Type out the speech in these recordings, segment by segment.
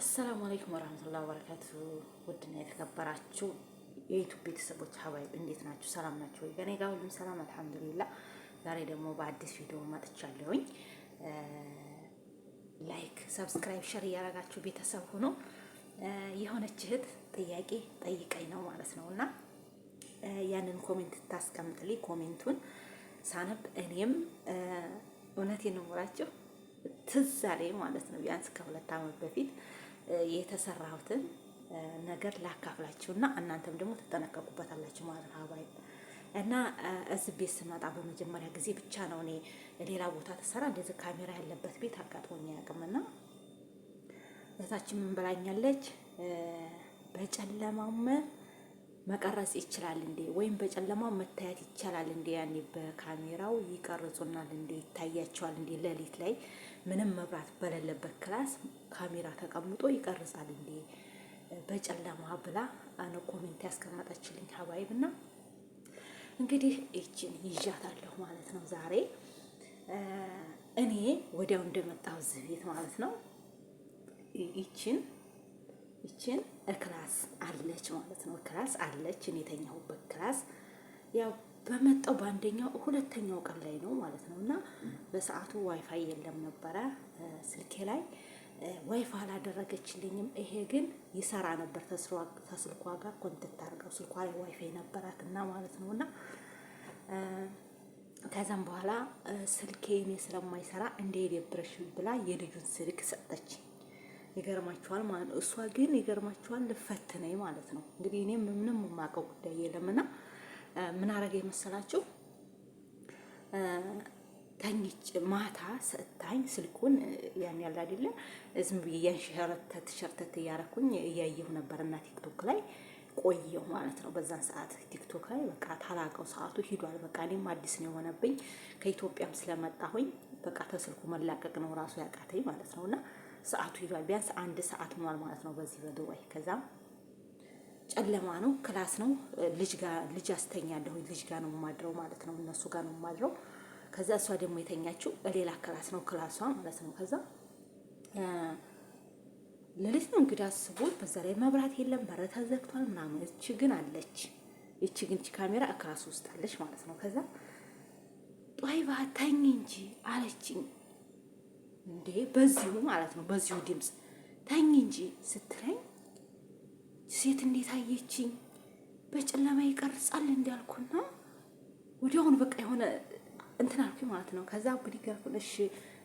አሰላሙ አለይኩም ወራህመቱላሂ ወበረካቱ። ውድና የተከበራችሁ የዩቲዩብ ቤተሰቦች ሀባይብ እንዴት ናችሁ? ሰላም ናችሁ ወይ? ከኔ ጋር ሁሉም ሰላም አልሐምዱሊላህ። ዛሬ ደግሞ በአዲስ ቪዲዮ መጥቻለሁኝ። ላይክ፣ ሰብስክራይብ፣ ሸር እያደረጋችሁ ቤተሰብ ሆኖ የሆነች እህት ጥያቄ ጠይቀኝ ነው ማለት ነውና ያንን ኮሜንት ታስቀምጥልኝ። ኮሜንቱን ሳነብ እኔም እውነቴን ነው የምላችሁ ትዝ አለኝ ማለት ነው። ቢያንስ ከ2 ዓመት በፊት የተሰራሁትን ነገር ላካፍላችሁና እናንተም ደግሞ ትጠነቀቁበታላችሁ ማለት ነው ሀባይ እና እዚህ ቤት ስመጣ በመጀመሪያ ጊዜ ብቻ ነው እኔ ሌላ ቦታ ተሰራ እንደዚህ ካሜራ ያለበት ቤት አጋጥሞኝ አያውቅምና እታችን ምን ብላኛለች? በጨለማው መቀረጽ ይችላል እንዴ? ወይም በጨለማው መታየት ይቻላል እንዴ? ያኔ በካሜራው ይቀርጹናል እንዴ? ይታያቸዋል እንዴ? ሌሊት ላይ ምንም መብራት በሌለበት ክላስ ካሜራ ተቀምጦ ይቀርጻል እንዴ? በጨለማ ብላ አነ ኮሜንት ያስቀመጠችልኝ ሀባይብና እንግዲህ እቺን ይዣታለሁ ማለት ነው። ዛሬ እኔ ወዲያው እንደመጣሁ እዚህ ቤት ማለት ነው ይቺን ክላስ አለች ማለት ነው። ክላስ አለች እኔ የተኛሁበት ክላስ ያው በመጣው በአንደኛው ሁለተኛው ቀን ላይ ነው ማለት ነው። እና በሰዓቱ ዋይፋይ የለም ነበረ ስልኬ ላይ ዋይፋይ አላደረገችልኝም። ይሄ ግን ይሰራ ነበር ተስልኳ ጋር ኮንታክት አድርገው ስልኳ ላይ ዋይፋይ ነበራት እና ማለት ነውና ከዛም በኋላ ስልኬ እኔ ስለማይሰራ እንደ የደብረሽ ብላ የልጁን ስልክ ሰጠች። ይገርማችኋል ማለት ነው። እሷ ግን ይገርማችኋል ልፈትነኝ ማለት ነው። እንግዲህ እኔ ምንም የማውቀው ጉዳይ የለምና ምን አረገ መሰላችሁ? ተኝች ማታ ሰጣኝ ስልኩን ያን ያለ አይደለ ዝም ብዬ ሸርተት እያረኩኝ እያየሁ ነበርና ቲክቶክ ላይ ቆየሁ ማለት ነው። በዛን ሰዓት ቲክቶክ ላይ በቃ ታላቀው ሰዓቱ ሂዷል። በቃ እኔም አዲስ ነው የሆነብኝ ከኢትዮጵያም ስለመጣሁኝ በቃ ተስልኩ መላቀቅ ነው ራሱ ያቃተኝ ማለት ነውና ሰዓቱ ሂዷል። ቢያንስ 1 ሰዓት ሆኗል ማለት ነው በዚህ በዱባይ። ከዛም ጨለማ ነው ክላስ ነው ልጅ አስተኛለሁ። ልጅ ጋር ነው የማድረው ማለት ነው። እነሱ ጋር ነው የማድረው። ከዛ እሷ ደግሞ የተኛችው ሌላ ክላስ ነው ክላሷ ማለት ነው። ከዛ ሌሊት ነው እንግዲህ አስቡት። በዛ ላይ መብራት የለም በር ተዘግቷል ምናምን። እቺ ግን አለች። እቺ ካሜራ ክላስ ውስጥ አለች ማለት ነው። ከዛ ጧይባ ተኝ እንጂ አለችኝ። እንዴ በዚሁ ማለት ነው በዚሁ ድምጽ ተኝ እንጂ ስትለኝ ሴት እንዴት አየችኝ? በጨለማ ይቀርጻል እንዳልኩና ወዲያውኑ በቃ የሆነ እንትን አልኩኝ ማለት ነው። ከዛ ብድግ አልኩኝ እሺ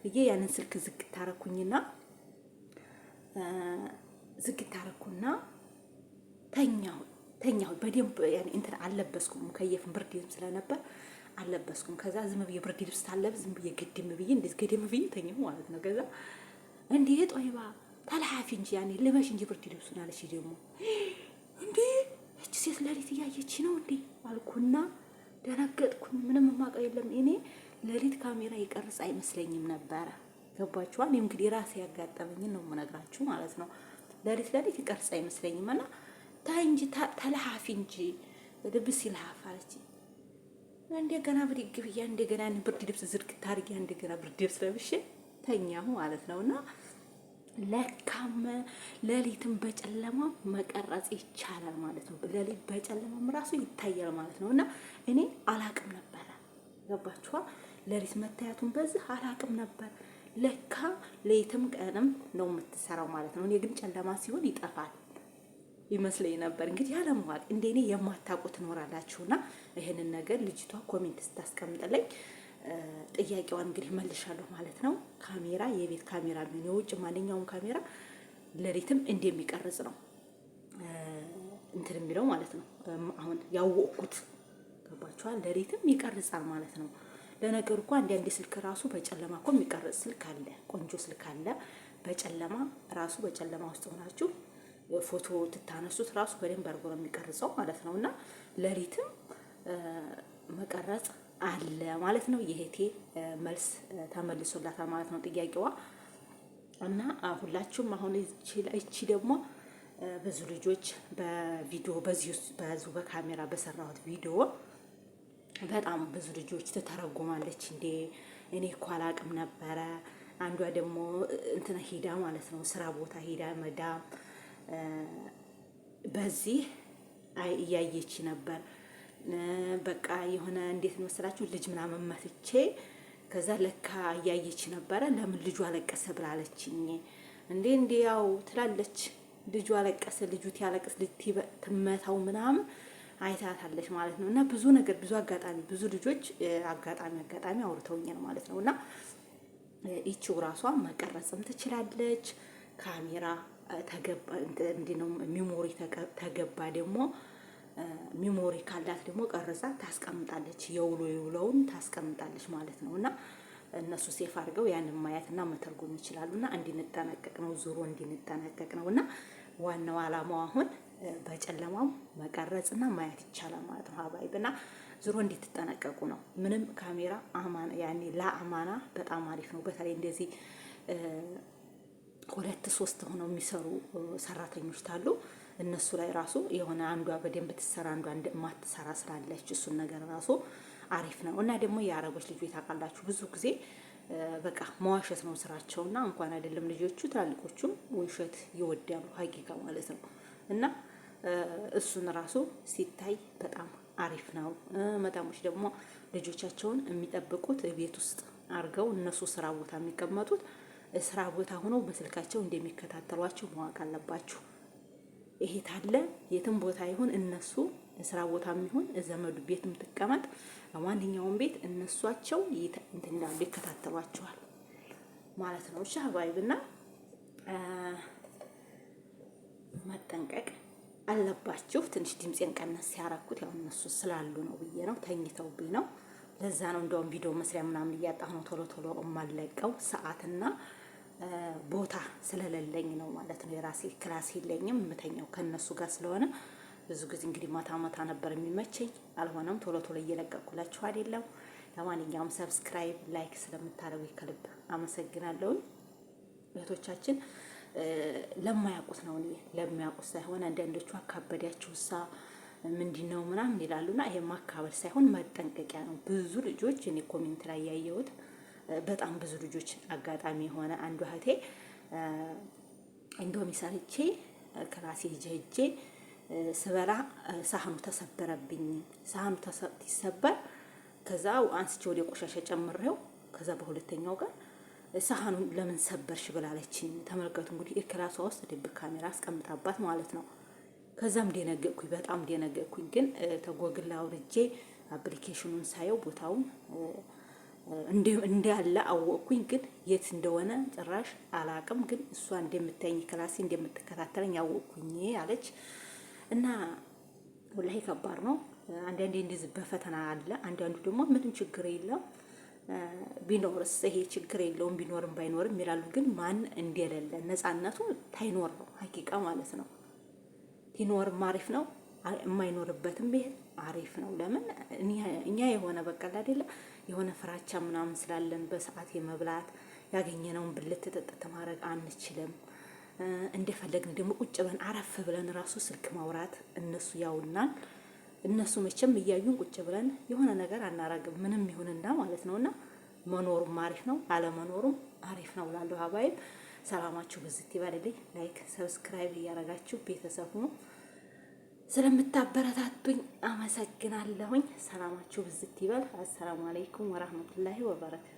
ብዬ ያንን ስልክ ዝግት አረኩኝና ተኛሁ በደንብ ያኔ እንትን አልለበስኩም። ከየፍን ብርድም ስለነበር አልለበስኩም። ከዛ ዝም ብዬ ብርድ ልብስ ታለብስ ዝም ብዬ ገድም ብዬ እንደዚህ ገድም ብዬ ተኛሁ ማለት ነው። ከዛ እንዴ ጦይባ ተልሐፊ እንጂ ያኔ ልበሽ እንጂ ብርድ ልብሱን አለች። ደግሞ እንዴ እቺ ሴት ሌሊት እያየች ነው እንዴ አልኩና ደነገጥኩኝ። ምንም ማቀው የለም እኔ ሌሊት ካሜራ ይቀርጽ አይመስለኝም ነበረ። ገባችኋ? እኔ እንግዲህ ራሴ ያጋጠመኝን ነው የምነግራችሁ ማለት ነው። ሌሊት ይቀርጽ አይመስለኝም እና ታይ እንጂ ተልሐፊ እንጂ ልብስ ይልሐፍ አለች። እንደገና ብድግ ብዬ እንደገና ብርድ ልብስ ዝርግት አድርጌ እንደገና ብርድ ልብስ ለብሼ ተኛሁ ማለት ነውና ለካም ሌሊትም በጨለማ መቀረጽ ይቻላል ማለት ነው። ሌሊት በጨለማም ራሱ ይታያል ማለት ነውና እኔ አላቅም ነበር። ገባችኋ? ሌሊት መታየቱን በዚህ አላቅም ነበር። ለካ ሌሊትም ቀንም ነው የምትሰራው ማለት ነው። እኔ ግን ጨለማ ሲሆን ይጠፋል ይመስለኝ ነበር። እንግዲህ ያለማወቅ እንደኔ የማታውቁ ትኖራላችሁና ይሄንን ነገር ልጅቷ ኮሜንት ስታስቀምጥልኝ ጥያቄዋን እንግዲህ መልሻለሁ ማለት ነው። ካሜራ የቤት ካሜራ ምን የውጭ ማንኛውም ካሜራ ሌሊትም እንደሚቀርጽ ነው እንትን የሚለው ማለት ነው። አሁን ያወቅኩት ገባችኋል? ሌሊትም ይቀርጻል ማለት ነው። ለነገሩ እኮ አንድ ስልክ ራሱ በጨለማ እኮ የሚቀርጽ ስልክ አለ፣ ቆንጆ ስልክ አለ። በጨለማ ራሱ በጨለማ ውስጥ ሆናችሁ ፎቶ ትታነሱት ራሱ በደንብ አድርጎ ነው የሚቀርጸው ማለት ነውና ሌሊትም መቀረጽ አለ ማለት ነው። የሄቴ መልስ ተመልሶላታል ማለት ነው ጥያቄዋ። እና ሁላችሁም አሁን እቺ ደግሞ ብዙ ልጆች በቪዲዮ በዚሁ በካሜራ በሰራሁት ቪዲዮ በጣም ብዙ ልጆች ተተረጉማለች። እንዴ እኔ እኮ አላቅም ነበረ አንዷ ደግሞ እንትን ሄዳ ማለት ነው ስራ ቦታ ሄዳ መዳም በዚህ እያየች ነበር። በቃ የሆነ እንዴት መሰላችሁ ልጅ ምናምን መትቼ ከዛ ለካ እያየች ነበረ። ለምን ልጁ አለቀሰ ብላለችኝ። እንዴ ያው ትላለች ልጁ አለቀሰ፣ ልጁ ያለቅስ፣ ልጅ ትመታው ምናምን አይታታለች ማለት ነው። እና ብዙ ነገር ብዙ አጋጣሚ ብዙ ልጆች አጋጣሚ አውርተውኛል ማለት ነው። እና ይቺው ራሷ መቀረጽም ትችላለች። ካሜራ ተገባ እንዲህ ነው ሚሞሪ ተገባ ደግሞ ሚሞሪ ካላት ደግሞ ቀርጻ ታስቀምጣለች። የውሎውን ታስቀምጣለች ማለት ነው። እና እነሱ ሴፍ አድርገው ያንን ማየትና መተርጎም ይችላሉና እንድንጠነቀቅ ነው፣ ዙሮ እንድንጠነቀቅ ነው። እና ዋናው አላማው አሁን በጨለማው መቀረጽና ማየት ይቻላል ማለት ነው። ሀባይብና ዙሮ እንድትጠነቀቁ ነው። ምንም ካሜራ አማና ያኔ ለአማና በጣም አሪፍ ነው። በተለይ እንደዚህ 2-3 ሆነው የሚሰሩ ሰራተኞች ታሉ። እነሱ ላይ ራሱ የሆነ አንዷ በደንብ ትሰራ አንዷ እንደማትሰራ ስላለች እሱን ነገር ራሱ አሪፍ ነው። እና ደግሞ የአረቦች ልጆች ታውቃላችሁ ብዙ ጊዜ በቃ መዋሸት ነው ስራቸውና እንኳን አይደለም ልጆቹ ትላልቆቹም ውሸት ይወዳሉ ሀቂቃ ማለት ነው። እና እሱን ራሱ ሲታይ በጣም አሪፍ ነው። መዳሞች ደግሞ ልጆቻቸውን የሚጠብቁት ቤት ውስጥ አድርገው እነሱ ስራ ቦታ የሚቀመጡት ስራ ቦታ ሆነው በስልካቸው እንደሚከታተሏቸው ማወቅ አለባችሁ። ይሄ ታለ የትም ቦታ ይሁን እነሱ ስራ ቦታ የሚሆን ዘመዱ ቤትም ትቀመጥ ማንኛውም ቤት እነሷቸው እንትና ይከታተሏቸዋል ማለት ነው። ሻባይብና መጠንቀቅ አለባችሁ። ትንሽ ድምጼን ቀነስ ያራኩት ያው እነሱ ስላሉ ነው ብዬ ነው፣ ተኝተውብኝ ነው። ለዛ ነው እንደውም ቪዲዮ መስሪያ ምናምን እያጣሁ ነው ቶሎ የማለቀው ሰዓትና ቦታ ስለሌለኝ ነው ማለት ነው። የራሴ ክላስ የለኝም የምተኛው ከነሱ ጋር ስለሆነ ብዙ ጊዜ እንግዲህ ማታ ነበር የሚመቸኝ። አልሆነም ቶሎ እየለቀቅኩላችሁ አይደለም። ለማንኛውም ሰብስክራይብ ላይክ ስለምታደርጉ ከልብ አመሰግናለሁ። እህቶቻችን ለማያውቁት ነው እኔ ለሚያውቁት ሳይሆን አንዳንዶቹ አካበዳችሁሳ ምንድነው ምናምን ይላሉና ይሄ ማካበድ ሳይሆን መጠንቀቂያ ነው። ብዙ ልጆች እኔ ኮሜንት ላይ ያየሁት በጣም ብዙ ልጆች አጋጣሚ የሆነ አንዱ እህቴ እንዶሚ ሰርቼ ክላሴ ሄጄ ስበላ ሳህኑ ተሰበረብኝ። ሳህኑ ሲሰበር ከዛ አንስቼ ወደ ቆሻሻ ጨምሬው ከዛ በሁለተኛው ቀን ሳህኑን ለምን ሰበርሽ ብላለችኝ። ተመልከቱ እንግዲህ ክላሷ ውስጥ ድብቅ ካሜራ አስቀምጣባት ማለት ነው። ከዛም ደነገጥኩኝ፣ በጣም ደነገጥኩኝ። ግን ተጎግላ አውርጄ አፕሊኬሽኑን ሳየው ቦታውን እንዳለ አወቅኩኝ። ግን የት እንደሆነ ጭራሽ አላቅም። ግን እሷ እንደምታየኝ ክላሴ እንደምትከታተለኝ አወቅኩኝ አለች። እና ወላሂ ከባድ ነው። አንዳንዴ እንደዚህ በፈተና አለ። አንዳንዱ ደግሞ ምንም ችግር የለም ቢኖርስ ይሄ ችግር የለውም ቢኖርም ባይኖርም ይላሉ። ግን ማን እንደሌለ ነፃነቱ ታይኖር ነው ሀቂቃ ማለት ነው። ቲኖርም አሪፍ ነው፣ የማይኖርበትም ብሄድ አሪፍ ነው። ለምን እኛ የሆነ በቀል አይደለ የሆነ ፍራቻ ምናምን ስላለን በሰዓት የመብላት ያገኘነውን ብልት ተጠጥተ ማድረግ አንችልም። እንደፈለግን ደግሞ ቁጭ ብለን አረፍ ብለን ራሱ ስልክ ማውራት እነሱ ያውናል። እነሱ መቼም እያዩን ቁጭ ብለን የሆነ ነገር አናረግም ምንም ይሁንና ማለት ነውና መኖሩም አሪፍ ነው፣ አለመኖሩም አሪፍ ነው። ላለው ሀባይብ ሰላማችሁ ብዝት ይበልልኝ። ላይክ ሰብስክራይብ እያረጋችሁ ቤተሰብ ሁኑ። ስለምታበረታቱኝ አመሰግናለሁኝ። ሰላማችሁ ብዝት ይበል። አሰላሙ አለይኩም ወራህመቱላሂ ወበረካቱ።